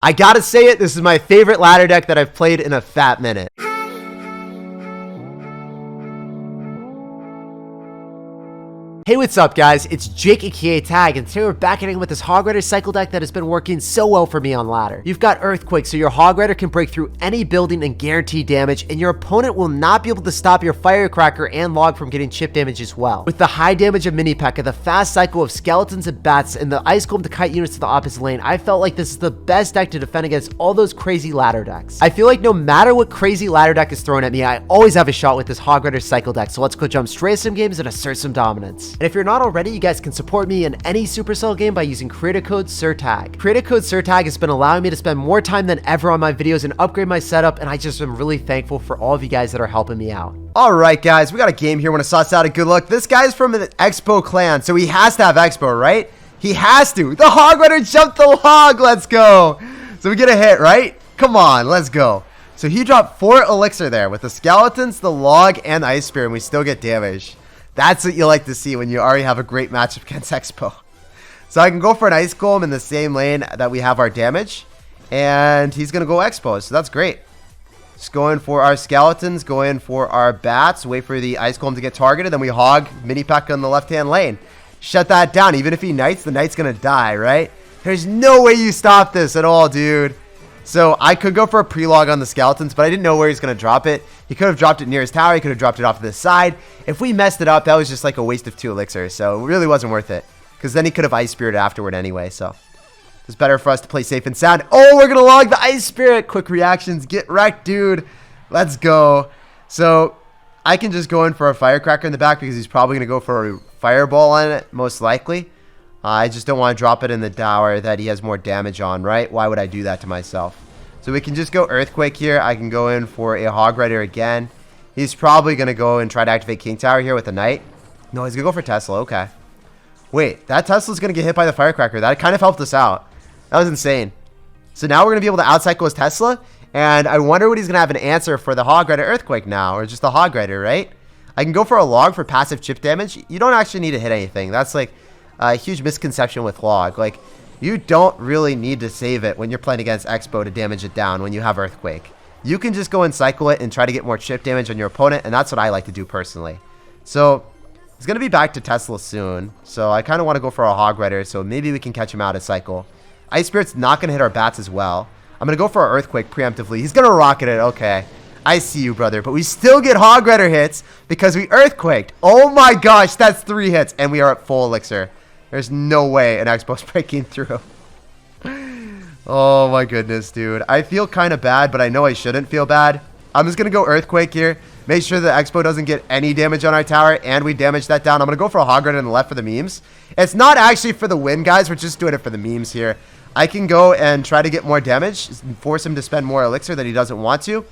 I gotta say it, this is my favorite ladder deck that I've played in a fat minute. Hey, what's up guys? It's Jake aka Tag, and today we're back at it with this Hog Rider cycle deck that has been working so well for me on ladder. You've got Earthquake, so your Hog Rider can break through any building and guarantee damage, and your opponent will not be able to stop your Firecracker and Log from getting chip damage as well. With the high damage of Mini P.E.K.K.A, the fast cycle of Skeletons and Bats, and the Ice Golem to kite units to the opposite lane, I felt like this is the best deck to defend against all those crazy ladder decks. I feel like no matter what crazy ladder deck is thrown at me, I always have a shot with this Hog Rider cycle deck, so let's go jump straight to some games and assert some dominance. And if you're not already, you guys can support me in any Supercell game by using creator code SirTag. Creator code SirTag has been allowing me to spend more time than ever on my videos and upgrade my setup, and I just am really thankful for all of you guys that are helping me out. Alright guys, we got a game here. Want to sauce out a good look. This guy's from the Expo clan, so he has to have Expo, right? He has to. The Hog Rider jumped the log. Let's go. So we get a hit, right? Come on, let's go. So he dropped 4 elixir there with the Skeletons, the Log, and the Ice Spear, and we still get damage. That's what you like to see when you already have a great matchup against Expo. So I can go for an Ice Golem in the same lane that we have our damage. And he's going to go Expo. So that's great. Just going for our Skeletons. Going for our Bats. Wait for the Ice Golem to get targeted. Then we hog Mini P.E.K.K.A on the left-hand lane. Shut that down. Even if he knights, the knight's going to die, right? There's no way you stop this at all, dude. So I could go for a pre-log on the Skeletons, but I didn't know where he's going to drop it. He could have dropped it near his tower. He could have dropped it off to the side. If we messed it up, that was just like a waste of 2 elixirs. So it really wasn't worth it. Because then he could have Ice Spirit afterward anyway. So it's better for us to play safe and sound. Oh, we're going to log the Ice Spirit. Quick reactions. Get wrecked, dude. Let's go. So I can just go in for a Firecracker in the back because he's probably going to go for a Fireball on it, most likely. I just don't want to drop it in the tower that he has more damage on, right? Why would I do that to myself? So we can just go Earthquake here. I can go in for a Hog Rider again. He's probably going to go and try to activate King Tower here with a Knight. No, he's going to go for Tesla. Okay. Wait, that Tesla's going to get hit by the Firecracker. That kind of helped us out. That was insane. So now we're going to be able to outcycle his Tesla. And I wonder what he's going to have an answer for the Hog Rider Earthquake now. Or just the Hog Rider, right? I can go for a Log for passive chip damage. You don't actually need to hit anything. That's like a huge misconception with Log. Like, you don't really need to save it when you're playing against Expo to damage it down when you have Earthquake. You can just go and cycle it and try to get more chip damage on your opponent, and that's what I like to do personally. So, he's going to be back to Tesla soon, so I kind of want to go for a Hog Rider, so maybe we can catch him out of cycle. Ice Spirit's not going to hit our Bats as well. I'm going to go for our Earthquake preemptively. He's going to rocket it. Okay. I see you, brother. But we still get Hog Rider hits because we Earthquaked. Oh my gosh, that's 3 hits, and we are at full elixir. There's no way an Expo's breaking through. Oh my goodness, dude. I feel kind of bad, but I know I shouldn't feel bad. I'm just going to go Earthquake here. Make sure the Expo doesn't get any damage on our tower, and we damage that down. I'm going to go for a Hog Rider on the left for the memes. It's not actually for the win, guys. We're just doing it for the memes here. I can go and try to get more damage, force him to spend more elixir that he doesn't want to.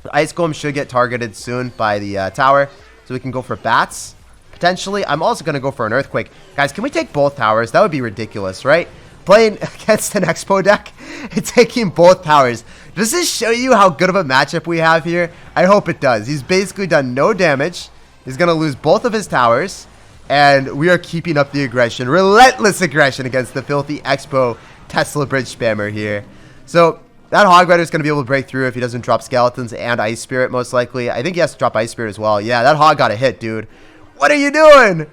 The Ice Golem should get targeted soon by the tower, so we can go for Bats. Potentially, I'm also going to go for an Earthquake. Guys, can we take both towers? That would be ridiculous, right? Playing against an Expo deck and taking both towers. Does this show you how good of a matchup we have here? I hope it does. He's basically done no damage. He's going to lose both of his towers. And we are keeping up the aggression. Relentless aggression against the filthy Expo Tesla Bridge spammer here. So that Hog Rider is going to be able to break through if he doesn't drop Skeletons and Ice Spirit, most likely. I think he has to drop Ice Spirit as well. Yeah, that Hog got a hit, dude. What are you doing?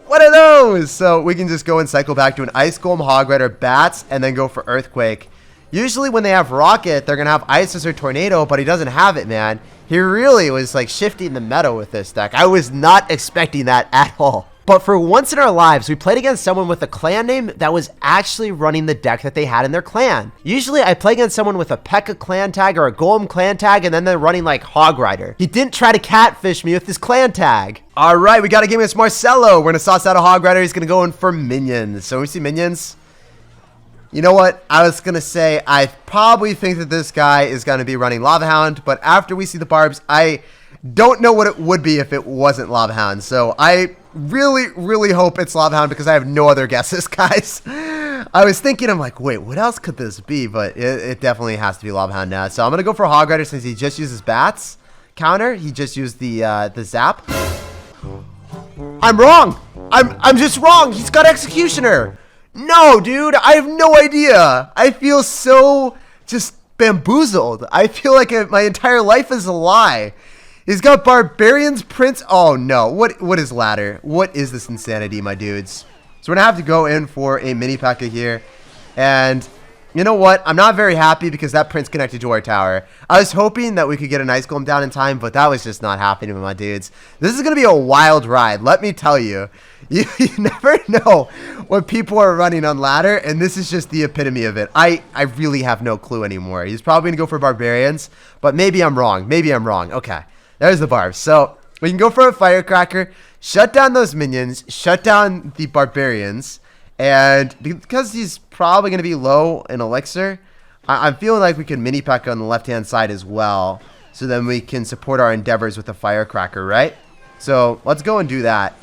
What are those? So we can just go and cycle back to an Ice Golem, Hog Rider, Bats, and then go for Earthquake. Usually when they have Rocket, they're going to have Isis or Tornado, but he doesn't have it, man. He really was like shifting the meta with this deck. I was not expecting that at all. But for once in our lives, we played against someone with a clan name that was actually running the deck that they had in their clan. Usually, I play against someone with a P.E.K.K.A clan tag or a Golem clan tag, and then they're running like Hog Rider. He didn't try to catfish me with his clan tag. All right, we got a game against Marcelo. We're going to sauce out a Hog Rider. He's going to go in for minions. So we see minions. You know what? I was going to say, I probably think that this guy is going to be running Lava Hound, but after we see the barbs, I don't know what it would be if it wasn't Lava Hound. So I really hope it's Lava Hound because I have no other guesses, guys. I was thinking, I'm like, wait, what else could this be? But it definitely has to be Lava Hound now. So I'm going to go for Hog Rider since he just uses Bats counter. He just used the Zap. I'm wrong. I'm just wrong. He's got Executioner. No, dude, I have no idea. I feel so just bamboozled. I feel like my entire life is a lie. He's got Barbarians, Prince. Oh, no. What is ladder? What is this insanity, my dudes? So we're going to have to go in for a mini P.E.K.K.A here. And you know what? I'm not very happy because that Prince connected to our tower. I was hoping that we could get an Ice Golem down in time, but that was just not happening, my dudes. This is going to be a wild ride, let me tell you. You never know what people are running on ladder, and this is just the epitome of it. I really have no clue anymore. He's probably going to go for Barbarians, but maybe I'm wrong. Maybe I'm wrong. Okay, there's the barbs. So we can go for a Firecracker, shut down those minions, shut down the Barbarians, and because he's probably going to be low in Elixir, I'm feeling like we can mini P.E.K.K.A on the left-hand side as well, so then we can support our endeavors with the Firecracker, right? So let's go and do that.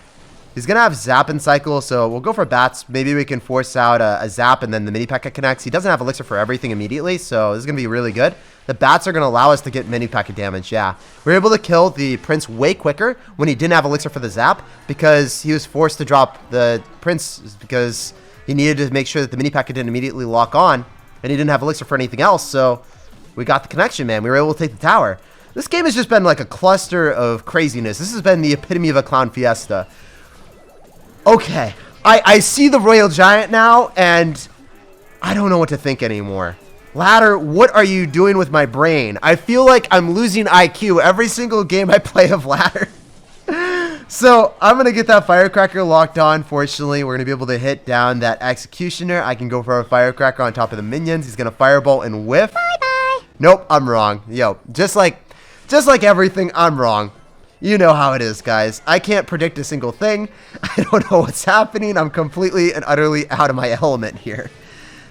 He's going to have Zap and Cycle, so we'll go for Bats. Maybe we can force out a Zap and then the mini P.E.K.K.A connects. He doesn't have Elixir for everything immediately, so this is going to be really good. The Bats are going to allow us to get mini P.E.K.K.A damage, yeah. We were able to kill the Prince way quicker when he didn't have Elixir for the Zap because he was forced to drop the Prince because he needed to make sure that the mini P.E.K.K.A didn't immediately lock on, and he didn't have Elixir for anything else, so we got the connection, man. We were able to take the tower. This game has just been like a cluster of craziness. This has been the epitome of a clown fiesta. Okay, I see the Royal Giant now, and I don't know what to think anymore. Ladder, what are you doing with my brain? I feel like I'm losing IQ every single game I play of Ladder. So I'm going to get that Firecracker locked on. Fortunately, we're going to be able to hit down that Executioner. I can go for a Firecracker on top of the minions. He's going to Firebolt and whiff. Bye-bye. Nope, I'm wrong. Yo, just like everything, I'm wrong. You know how it is, guys. I can't predict a single thing. I don't know what's happening. I'm completely and utterly out of my element here.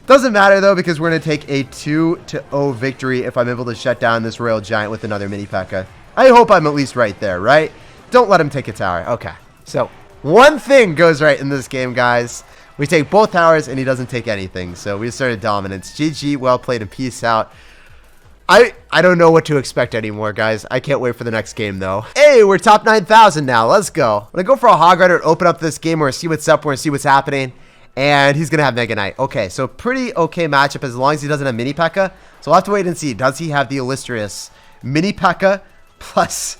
Doesn't matter, though, because we're going to take a 2-0 victory if I'm able to shut down this Royal Giant with another mini P.E.K.K.A. I hope I'm at least right there, right? Don't let him take a tower. Okay. So, one thing goes right in this game, guys. We take both towers, and he doesn't take anything. So, we asserted dominance. GG, well played, and peace out. I don't know what to expect anymore, guys. I can't wait for the next game, though. Hey, we're top 9,000 now. Let's go. I'm going to go for a Hog Rider and open up this game. We're going to see what's up. We're going to see what's happening. And he's going to have Mega Knight. Okay, so pretty okay matchup as long as he doesn't have mini P.E.K.K.A. So we'll have to wait and see. Does he have the illustrious mini P.E.K.K.A plus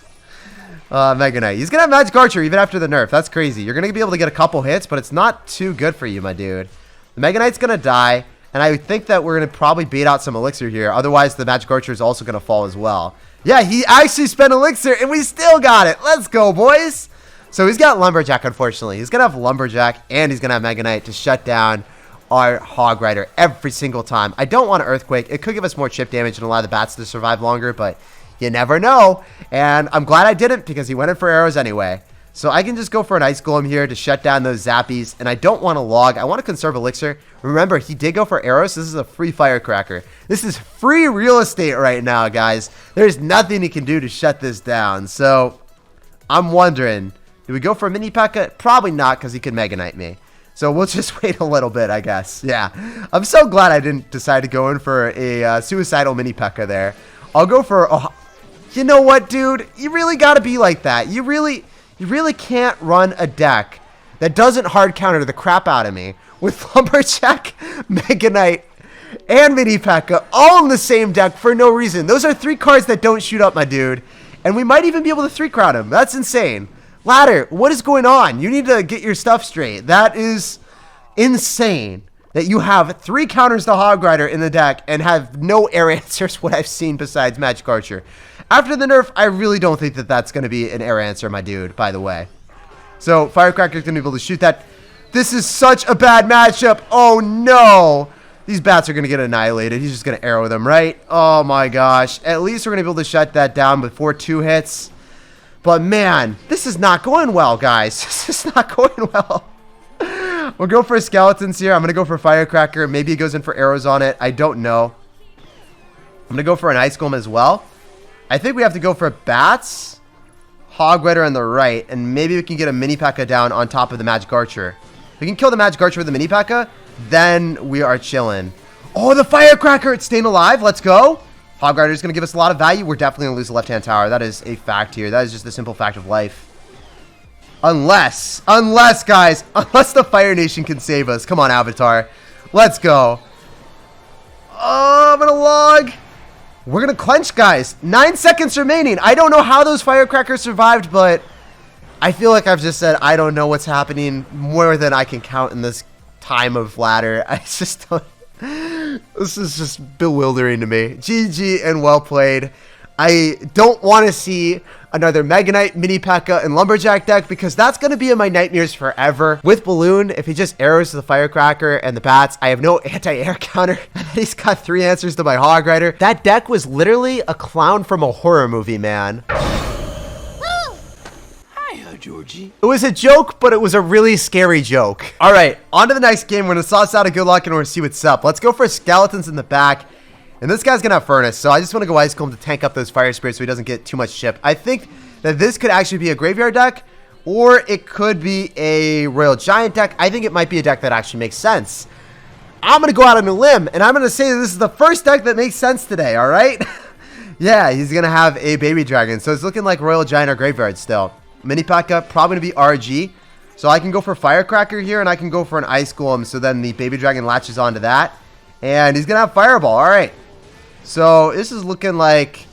Mega Knight? He's going to have Magic Archer even after the nerf. That's crazy. You're going to be able to get a couple hits, but it's not too good for you, my dude. The Mega Knight's going to die. And I think that we're going to probably bait out some Elixir here. Otherwise, the Magic Archer is also going to fall as well. Yeah, he actually spent Elixir, and we still got it. Let's go, boys. So he's got Lumberjack, unfortunately. He's going to have Lumberjack, and he's going to have Mega Knight to shut down our Hog Rider every single time. I don't want an Earthquake. It could give us more chip damage and allow the bats to survive longer, but you never know. And I'm glad I didn't because he went in for arrows anyway. So I can just go for an Ice Golem here to shut down those Zappies. And I don't want to log. I want to conserve Elixir. Remember, he did go for arrows. So this is a free Firecracker. This is free real estate right now, guys. There's nothing he can do to shut this down. So I'm wondering, do we go for a mini P.E.K.K.A? Probably not because he could Mega Knight me. So we'll just wait a little bit, I guess. Yeah. I'm so glad I didn't decide to go in for a suicidal mini P.E.K.K.A there. I'll go for... you know what, dude? You really got to be like that. You really can't run a deck that doesn't hard counter the crap out of me with Lumberjack, Mega Knight, and Mini P.E.K.K.A all in the same deck for no reason. Those are 3 cards that don't shoot up, my dude. And we might even be able to 3-crown him. That's insane. Ladder, what is going on? You need to get your stuff straight. That is insane that you have 3 counters to Hog Rider in the deck and have no air answers what I've seen besides Magic Archer. After the nerf, I really don't think that that's going to be an air answer, my dude, by the way. So, Firecracker's going to be able to shoot that. This is such a bad matchup. Oh, no. These bats are going to get annihilated. He's just going to arrow them, right? Oh, my gosh. At least we're going to be able to shut that down before 2 hits. But, man, this is not going well, guys. This is not going well. We'll go for skeletons here. I'm going to go for Firecracker. Maybe he goes in for arrows on it. I don't know. I'm going to go for an Ice Golem as well. I think we have to go for bats, Hog Rider on the right, and maybe we can get a mini P.E.K.K.A down on top of the Magic Archer. If we can kill the Magic Archer with the mini P.E.K.K.A, then we are chilling. Oh, the Firecracker, it's staying alive. Let's go. Hog Rider is going to give us a lot of value. We're definitely going to lose the left-hand tower. That is a fact here. That is just the simple fact of life. Unless, guys, unless the Fire Nation can save us. Come on, Avatar. Let's go. Oh, I'm gonna log. We're gonna clench, guys. 9 seconds remaining. I don't know how those firecrackers survived, but I feel like I've just said I don't know what's happening more than I can count in this time of ladder. I just don't. This is just bewildering to me. GG and well played. I don't want to see another Mega Knight, Mini P.E.K.K.A, and Lumberjack deck because that's going to be in my nightmares forever. With Balloon, if he just arrows to the Firecracker and the Bats, I have no anti-air counter. He's got 3 answers to my Hog Rider. That deck was literally a clown from a horror movie, man. Georgie. It was a joke, but it was a really scary joke. All right, on to the next game. We're going to sauce out a good luck and we're going to see what's up. Let's go for Skeletons in the back. And this guy's going to have Furnace, so I just want to go Ice Golem to tank up those Fire Spirits so he doesn't get too much chip. I think that this could actually be a Graveyard deck, or it could be a Royal Giant deck. I think it might be a deck that actually makes sense. I'm going to go out on a limb, and I'm going to say that this is the first deck that makes sense today, all right? Yeah, he's going to have a Baby Dragon, so it's looking like Royal Giant or Graveyard still. Mini P.E.K.K.A, probably going to be RG. So I can go for Firecracker here, and I can go for an Ice Golem, so then the Baby Dragon latches onto that. And he's going to have Fireball. All right. So this is looking like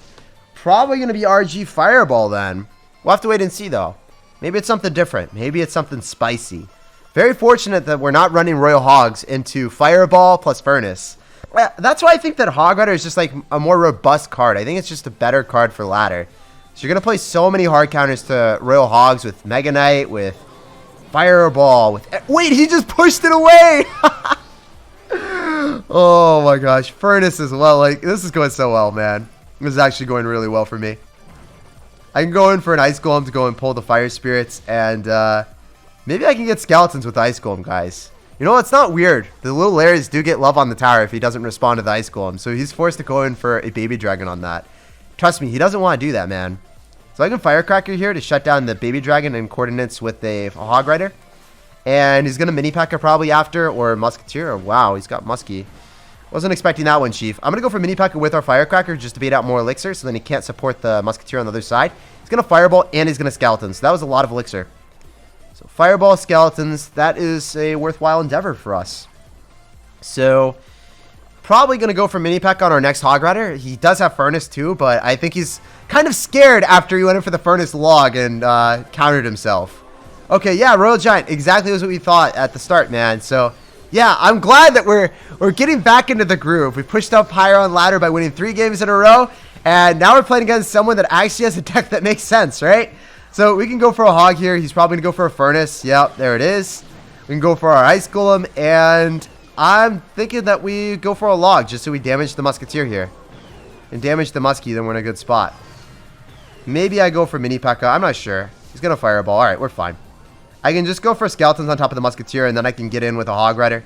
probably going to be RG Fireball then. We'll have to wait and see, though. Maybe it's something different. Maybe it's something spicy. Very fortunate that we're not running Royal Hogs into Fireball plus Furnace. That's why I think that Hog Rider is just like a more robust card. I think it's just a better card for ladder. So you're going to play so many hard counters to Royal Hogs with Mega Knight, with Fireball, with... Wait, he just pushed it away! Oh my gosh. Furnace as well. Like, this is going so well, man. This is actually going really well for me. I can go in for an Ice Golem to go and pull the Fire Spirits, and maybe I can get Skeletons with Ice Golem, guys. You know, it's not weird. The little Lairs do get love on the tower if he doesn't respond to the Ice Golem, so he's forced to go in for a Baby Dragon on that. Trust me, he doesn't want to do that, man. So I can Firecracker here to shut down the Baby Dragon in coordinates with a Hog Rider. And he's going to Mini P.E.K.K.A probably after, or Musketeer. Wow, he's got Muskie. Wasn't expecting that one, Chief. I'm going to go for Mini P.E.K.K.A with our Firecracker just to bait out more Elixir, so then he can't support the Musketeer on the other side. He's going to Fireball, and he's going to Skeletons. So that was a lot of Elixir. So Fireball, Skeletons, that is a worthwhile endeavor for us. So... probably going to go for Mini P.E.K.K.A on our next Hog Rider. He does have Furnace too, but I think he's kind of scared after he went in for the Furnace log and countered himself. Okay, yeah, Royal Giant. Exactly what we thought at the start, man. So, yeah, I'm glad that we're getting back into the groove. We pushed up higher on ladder by winning 3 games in a row, and now we're playing against someone that actually has a deck that makes sense, right? So we can go for a Hog here. He's probably going to go for a Furnace. Yep, there it is. We can go for our Ice Golem, and... I'm thinking that we go for a log just so we damage the Musketeer here. And damage the Muskie, then we're in a good spot. Maybe I go for Mini P.E.K.K.A. I'm not sure. He's going to Fireball. Alright, we're fine. I can just go for Skeletons on top of the Musketeer, and then I can get in with a Hog Rider.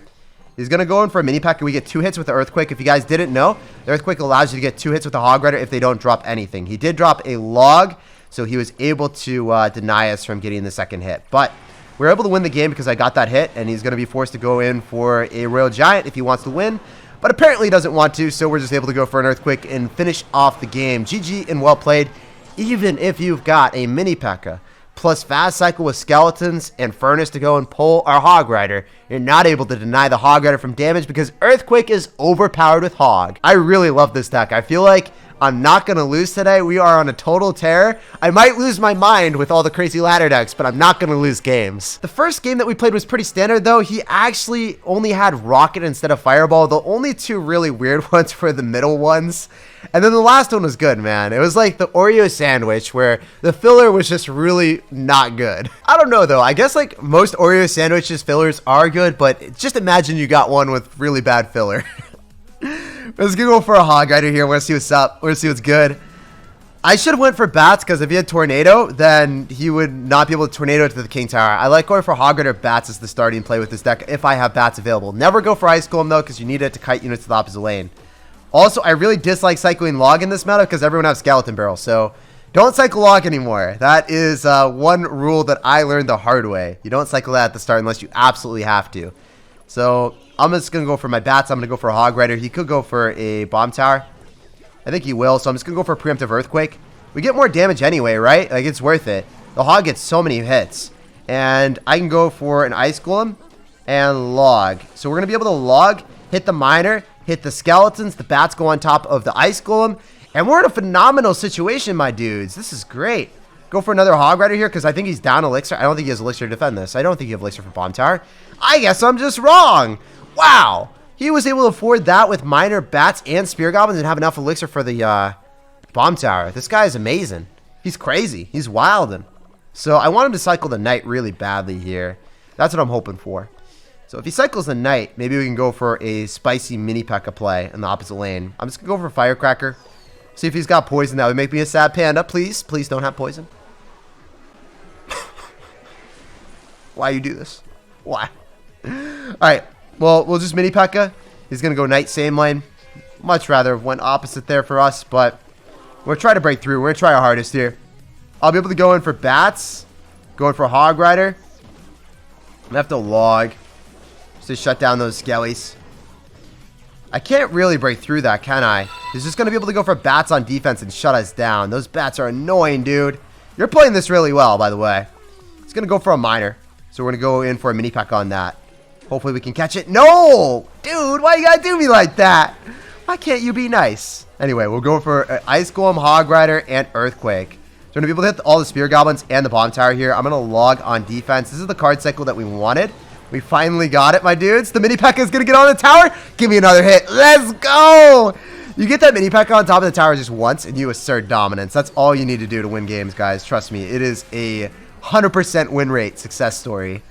He's going to go in for a Mini P.E.K.K.A. We get 2 hits with the Earthquake. If you guys didn't know, the Earthquake allows you to get 2 hits with the Hog Rider if they don't drop anything. He did drop a log, so he was able to deny us from getting the second hit. But... we're able to win the game because I got that hit, and he's going to be forced to go in for a Royal Giant if he wants to win. But apparently he doesn't want to, so we're just able to go for an Earthquake and finish off the game. GG and well played. Even if you've got a Mini P.E.K.K.A plus Fast Cycle with Skeletons and Furnace to go and pull our Hog Rider, you're not able to deny the Hog Rider from damage because Earthquake is overpowered with Hog. I really love this deck. I feel like I'm not going to lose today. We are on a total tear. I might lose my mind with all the crazy ladder decks, but I'm not going to lose games. The first game that we played was pretty standard, though. He actually only had Rocket instead of Fireball. The only 2 really weird ones were the middle ones. And then the last one was good, man. It was like the Oreo sandwich where the filler was just really not good. I don't know, though. I guess like most Oreo sandwiches fillers are good, but just imagine you got one with really bad filler. Let's go for a Hog Rider here. We're going to see what's up. We're going to see what's good. I should have went for Bats because if he had Tornado, then he would not be able to Tornado to the King Tower. I like going for Hog Rider Bats as the starting play with this deck if I have Bats available. Never go for Ice Golem, though, because you need it to kite units to the opposite lane. Also, I really dislike cycling Log in this meta because everyone has Skeleton Barrel. So don't cycle Log anymore. That is one rule that I learned the hard way. You don't cycle that at the start unless you absolutely have to. So I'm just going to go for my Bats. I'm going to go for a Hog Rider. He could go for a Bomb Tower. I think he will, so I'm just going to go for a Preemptive Earthquake. We get more damage anyway, right? Like, it's worth it. The Hog gets so many hits. And I can go for an Ice Golem and log. So we're going to be able to log, hit the miner, hit the skeletons. The bats go on top of the Ice Golem. And we're in a phenomenal situation, my dudes. This is great. Go for another Hog Rider here because I think he's down Elixir. I don't think he has Elixir to defend this. I don't think he has Elixir for Bomb Tower. I guess I'm just wrong. Wow. He was able to afford that with Miner, Bats, and Spear Goblins and have enough Elixir for the Bomb Tower. This guy is amazing. He's crazy. He's wildin'. So I want him to cycle the Knight really badly here. That's what I'm hoping for. So if he cycles the Knight, maybe we can go for a spicy mini P.E.K.K.A play in the opposite lane. I'm just going to go for Firecracker. See if he's got poison. That would make me a sad panda. Please, please don't have poison. Why you do this? Why? Alright, well, we'll just mini P.E.K.K.A. He's going to go Knight, same lane. Much rather went opposite there for us, but we're trying to break through. We're going to try our hardest here. I'll be able to go in for Bats. Going for Hog Rider. I'm going to have to log just to shut down those skellies. I can't really break through that, can I? He's just going to be able to go for Bats on defense and shut us down. Those Bats are annoying, dude. You're playing this really well, by the way. He's going to go for a Miner. So we're going to go in for a mini P.E.K.K.A on that. Hopefully we can catch it. No! Dude, why you got to do me like that? Why can't you be nice? Anyway, we'll go for Ice Golem, Hog Rider, and Earthquake. So we're going to be able to hit all the Spear Goblins and the Bomb Tower here. I'm going to log on defense. This is the card cycle that we wanted. We finally got it, my dudes. The mini P.E.K.K.A is going to get on the tower. Give me another hit. Let's go! You get that mini P.E.K.K.A on top of the tower just once, and you assert dominance. That's all you need to do to win games, guys. Trust me. It is a 100% win rate success story.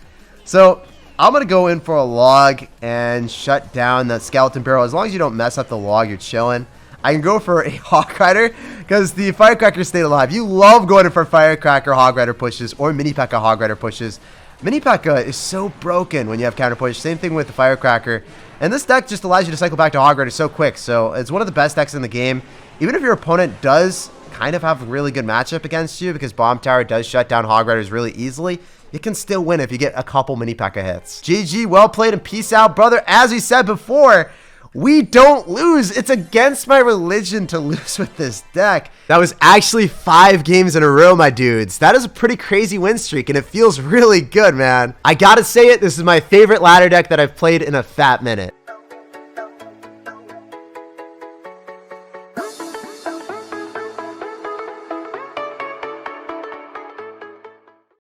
So I'm going to go in for a log and shut down the skeleton barrel. As long as you don't mess up the log, you're chilling. I can go for a Hog Rider because the Firecracker stayed alive. You love going in for Firecracker Hog Rider pushes or mini P.E.K.K.A Hog Rider pushes. Mini P.E.K.K.A is so broken when you have counter push. Same thing with the Firecracker. And this deck just allows you to cycle back to Hog Rider so quick. So it's one of the best decks in the game. Even if your opponent does kind of have a really good matchup against you because Bomb Tower does shut down Hog Riders really easily, you can still win if you get a couple mini P.E.K.K.A hits. GG, well played, and peace out, brother. As we said before, we don't lose. It's against my religion to lose with this deck. That was actually 5 games in a row, my dudes. That is a pretty crazy win streak, and it feels really good, man. I gotta say it, this is my favorite ladder deck that I've played in a fat minute.